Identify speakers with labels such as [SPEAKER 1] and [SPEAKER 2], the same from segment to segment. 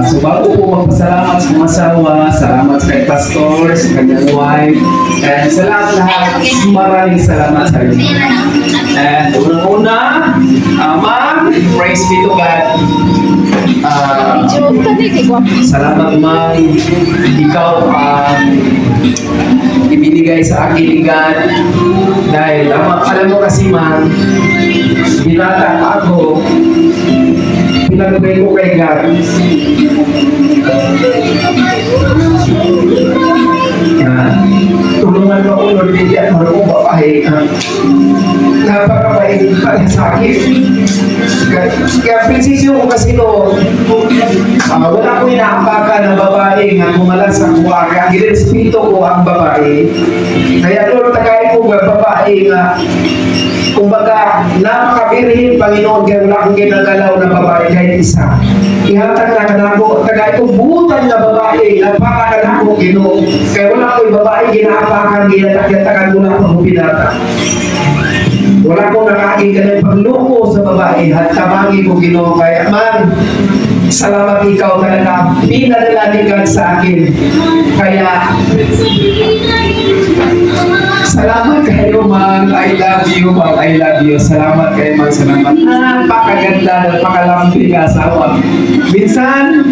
[SPEAKER 1] So bago po magpasalamat sa mga asawa, salamat sa kay Pastor, sa kanyang wife, and sa lahat, maraming salamat sa inyo. And unang-una, Ma'am, praise be to God. Salamat Ma'am, ikaw ibinigay sa akin ni God. Dahil alam mo kasi Ma'am, binata ako, pinagabay ko kay God. Tulungan mo ako, Lord, bigyan mo akong babae. Napakabait pala sa akin. Kaya prinsisyo ko kasi Lord, wala ko inaapakan ng babae nga kumala sa kuwa. Kaya ginespito ko ang babae. Kaya Lord, tagay ko ang babae nga kumbaga, napakabirhin, Panginoon, kaya wala akong ginagalaw na babae kahit isa. Ihatag na kanako, tagay ko butan na babae, napakanan ako, Ginoo. Kaya wala ko yung babae, ginaapakan, ginatagyatagan, wala akong pinata. Wala akong nakain ka ng pagloko sa babae, at tamagi ko, Ginoo. Kaya man, salamat ikaw talaga, pinadalaligan sa akin. Kaya, salamat kayo, Ma'am. I love you, Ma'am. I love you. Salamat kayo, Ma'am. Salamat. Napakaganda, napakalampi ka asawa. Minsan,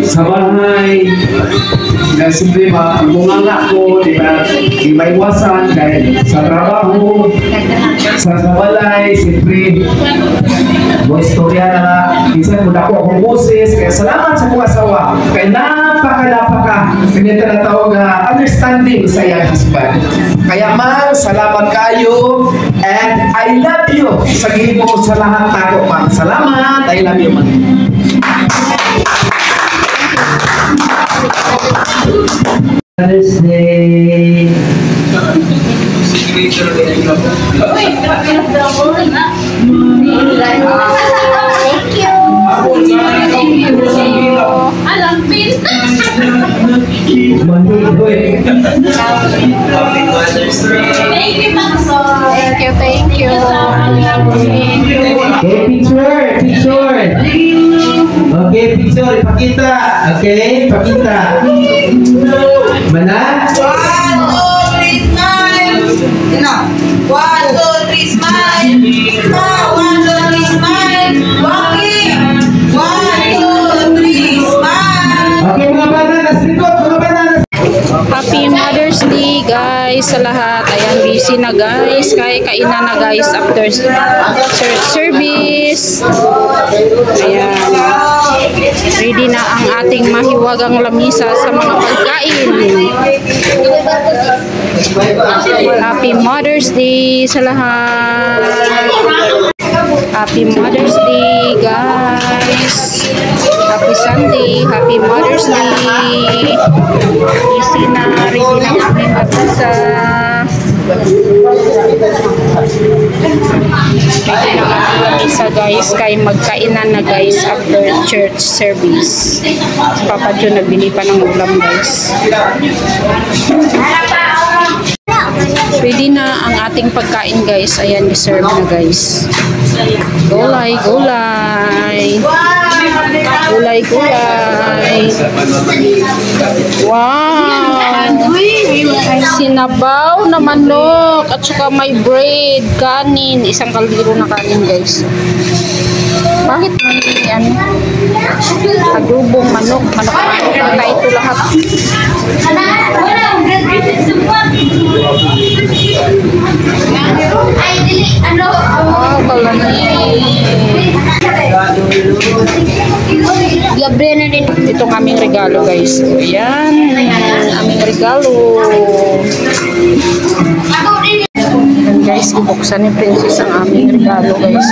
[SPEAKER 1] sa bahay, dahil siyempre, ang bunganga ko, di ba iwasan, dahil sa trabaho, sa balay, siyempre, mo istorya na minsan muna ko akong boses. Kaya salamat sa mga asawa. Kaya napaka ganyan na tawag understanding sa iyang husband. Kaya Ma'am, salamat kayo and I love you. Sabihin mo sa lahat ako, Ma'am. Salamat. I love you, Ma'am. Thursday.
[SPEAKER 2] Thank you.
[SPEAKER 1] Okay, picture. Okay, picture, ipakita. Okay, ipakita. Mana?
[SPEAKER 3] 1, 2, 3, smile. 1, 2, 3, smile. 1, 2, 3, smile. Walking. 1, 2, 3, smile.
[SPEAKER 1] Okay, mga bata, nasa likod, mga bata.
[SPEAKER 2] Happy Mother's Day guys sa lahat. Ayan, busy na guys. Kainan na guys after church service. Ayan. Ready na ang ating mahiwagang lamisa sa mga pagkain. Happy Mother's Day sa lahat. Happy Mother's Day guys. Happy Sunday. Happy Mother's Day. Easy na. Ready na kami mag-isa. Ready na kami mag-isa guys. Kaya magkainan na guys after church service. Si Papa John nagbili pa ng ulam guys. Ready na ang ating pagkain guys. Ayan, deserve na guys. Gulay, gulay. Gulay, gulay. Wow! Sinabaw na manok at saka may bread, kanin. Isang kaldero na kanin guys. Bakit may adobong manok? Manok na ito lahat. Wow, kalani. Itong aming regalo guys. Ayan, aming regalo. Ayan guys, ibuksan ni Princess ang aming regalo guys.